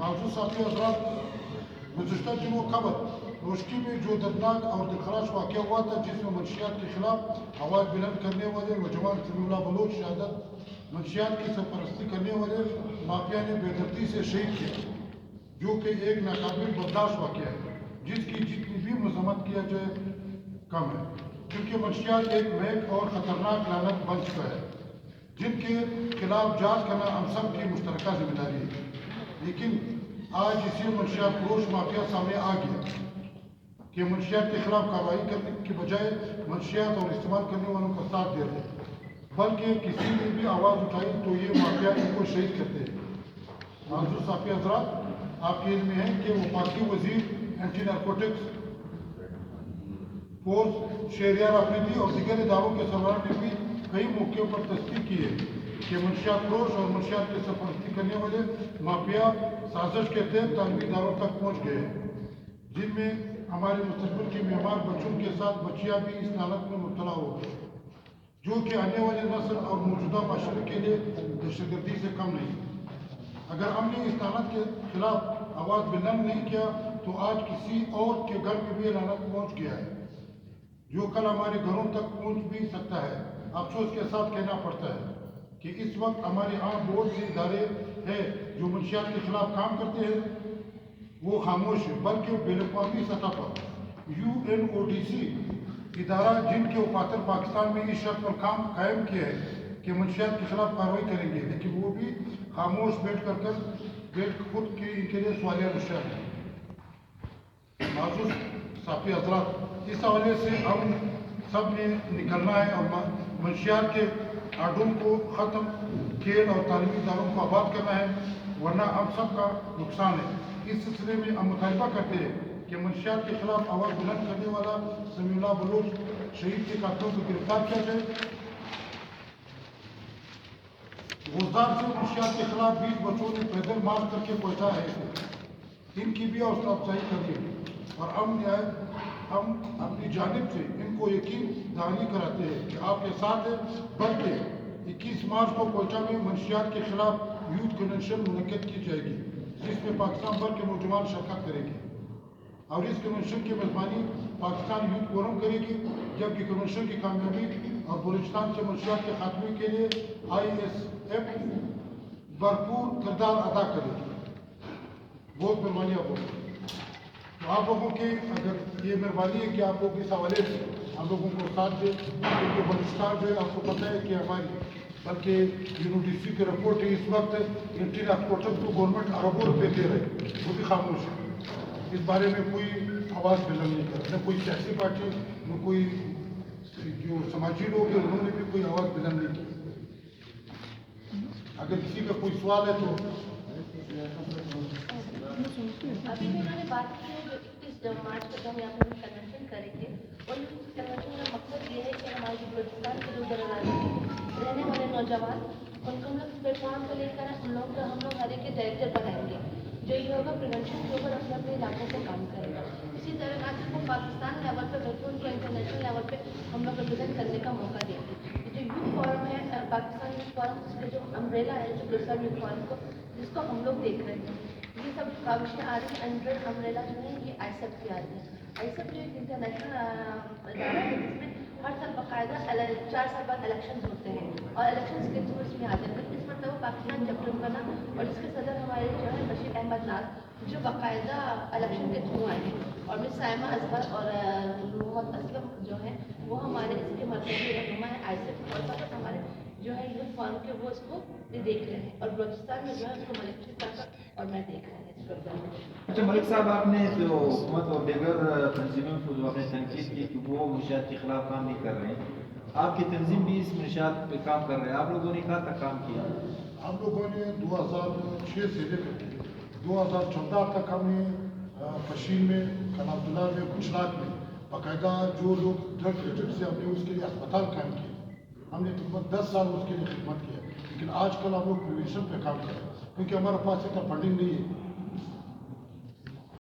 معزز ساتھی حضرات، گزشتہ دنوں قبل روشکی میں جو دردناک اور دلخراش واقعہ ہوا تھا، جس میں منشیات کے خلاف آواز بلند کرنے والے نوجوان سمیع اللہ بلوچ شہادت منشیات کی سرپرستی کرنے والے مافیا نے بے دردی سے شہید کیا، جو کہ ایک ناقابل برداشت واقعہ ہے جس کی جتنی بھی مذمت کیا جائے کم ہے، کیونکہ منشیات ایک مہلک اور خطرناک لعنت بن چکا ہے جن کے خلاف جانچ کرنا ہم سب کی مشترکہ ذمہ داری ہے۔ لیکن آج اسی منشیات فروش مافیا سامنے آ گیا کہ منشیات کے خلاف کارروائی کرنے کے بجائے منشیات اور استعمال کرنے والوں کا ساتھ دے رہے ہیں، بلکہ کسی نے بھی آواز اٹھائی تو یہ مافیا ان کو شہید کرتے ہیں۔ معزز صحافی حضرات، آپ کے علم میں ہے کہ وفاقی وزیر anti narcotics force Shehryar Afridi اور دیگر اداروں کے سربراہ نے بھی کئی موقعوں پر تصدیق کی ہے کہ منشیات فروش اور منشیات کی سرپرستی کرنے والے مافیا سازش کے تحت تعلیمی اداروں تک پہنچ گئے ہیں، جن میں ہمارے مستقبل کے معمار بچوں کے ساتھ بچیاں بھی اس لعنت میں مبتلا ہو گئی، جو کہ آنے والے نسل اور موجودہ معاشرے کے لیے دہشت گردی سے کم نہیں۔ اگر ہم نے اس لعنت کے خلاف آواز بلند نہیں کیا تو آج کسی اور کے گھر میں بھی لعنت پہنچ گیا ہے، جو کل ہمارے گھروں تک پہنچ بھی سکتا ہے۔ افسوس کے ساتھ کہنا پڑتا ہے کہ اس وقت ہمارے ہاں بہت سے ادارے ہیں جو منشیات کے خلاف کام کرتے ہیں، وہ خاموش ہے، بلکہ بین الاقوامی سطح پر UNODC ادارہ جن کے وفاتر پاکستان میں اس شرط پر کام قائم کیا ہے کہ منشیات کے خلاف کارروائی کریں گے، لیکن وہ بھی خاموش بیٹھ خود کے ان کے لیے سوالیہ نشان ہے۔ معزز صحافی حضرات، اس حوالے سے ہم سب نے نکلنا ہے اور منشیات کے آڈوں کو ختم، کھیل اور تعلیمی اداروں کو آباد کرنا ہے، ورنہ ہم سب کا نقصان ہے۔ اس سلسلے میں ہم مطالبہ کرتے ہیں کہ منشیات کے خلاف آواز بلند کرنے والا سمیع اللہ بلوچ شہید کے قاتلوں کو گرفتار کیا جائے۔ گلزار سے منشیات کے خلاف 20 بچوں نے پیدل مارچ کر کے پہنچا ہے، ان کی بھی حوصلہ افزائی کریں اور ہم اپنی جانب سے ان کو یقین دہانی کراتے ہیں کہ آپ کے ساتھ ہیں، بلکہ 21 مارچ کو کوئٹہ میں منشیات کے خلاف یوتھ کنونشن منعقد کی جائے گی، جس میں پاکستان بھر کے نوجوان شرکت کریں گے اور اس کنونشن کی میزبانی پاکستان یوتھ فورم کرے گی، جبکہ کنونشن کی کامیابی اور بلوچستان سے منشیات کے خاتمے کے لیے ISF بھرپور کردار ادا کرے گی۔ بہت مہربانی آپ لوگوں کی، تو آپ لوگوں کی اگر یہ مہربانی ہے کہ آپ لوگ اس حوالے سے ہم لوگوں کو ساتھ دیں، کیونکہ بلوچستان جو ہے آپ کو پتہ ہے کہ ہماری بلکہ UNODC کی رپورٹ ہے، اس وقت اینٹی نارکوٹکس کو گورنمنٹ اربوں روپے دے رہے، وہ بھی خاموش ہے، اس بارے میں کوئی آواز بلند نہیں کر، نہ کوئی سیاسی پارٹی، نہ کوئی جو سماجی لوگ ہیں انہوں نے بھی کوئی آواز بلند نہیں کی۔ اگر کسی کا کوئی سوال ہے تو ابھی بھی انہوں نے بات کی ہے، جو 21 مارچ کو ہم یہاں پر کنونشن کریں گے، اور اس کنونشن کا مقصد یہ ہے کہ ہمارے بلوچستان کے جو رہنے والے نوجوان ان کو ہم لوگ اس پلیٹ فارم کو لے کر ہم لوگ ہر ایک کے ڈائریکٹر بنائیں گے، جو یہ ہوگا پریونشن کے اوپر اپنے اپنے علاقوں سے کام کرے گا۔ اسی طرح نہ صرف وہ پاکستان لیول پہ بلکہ ان کو انٹرنیشنل لیول پہ ہم لوگ ریپرزینٹ کرنے کا موقع دیں گے۔ جو یوتھ فورم ہے، پاکستان یوتھ فورم، اس کا جو امبریلا ہے جو بلوچستان یوتھ فورم کو، جس کو ہم لوگ دیکھ رہے ہیں، یہ سب کاوشیں آ رہی ہیں انڈر امبریلا جو ہے یہ ISF کی آ رہی ہے۔ ISF جو ایک انٹرنیشنل ادارہ ہے جس میں ہر سال باقاعدہ 4 سال بعد الیکشنز ہوتے ہیں اور الیکشنز کے تھرو اس میں آ جاتے ہیں۔ اس مرتبہ پاکستان چیپٹر بنا اور اس کے صدر ہمارے جو ہے بشیر احمد ناز، جو باقاعدہ الیکشن کے تھرو آئے ہیں، اور مس سائمہ اظہر اور محمد اسلم جو ہیں وہ ہمارے اس کے مرکزی رہنما ہیں ISF، اور فقط ہمارے جو ہے یوتھ فورم کے وہ اس کو دیکھ رہے ہیں، اور بلوچستان میں جو ہے اس کو ملک شفاقت اور میں دیکھ رہے ہیں اس پروگرام۔ اچھا ملک صاحب، آپ نے جو حکومت اور دیگر تنظیموں کو جو آپ نے تنقید کی کہ وہ منشیات کے خلاف کام نہیں کر رہے ہیں، آپ کی تنظیم بھی اس منشیات پہ کام کر رہے ہیں، آپ لوگوں نے کہاں تک کام کیا؟ ہم لوگوں نے 2006 سے لے کر 2014 تک ہم نے پشین میں، کھانا عبداللہ میں، گجرات میں باقاعدہ جو لوگ ڈرگ ایڈکٹ سے ہم نے اس کے لیے اسپتال قائم کیے، ہم نے تقریباً 10 سال اس کے لیے خدمت کیا، لیکن آج کل ہم لوگ پریونشن پہ کام کر رہے ہیں کیونکہ ہمارے پاس اتنا فنڈنگ نہیں ہے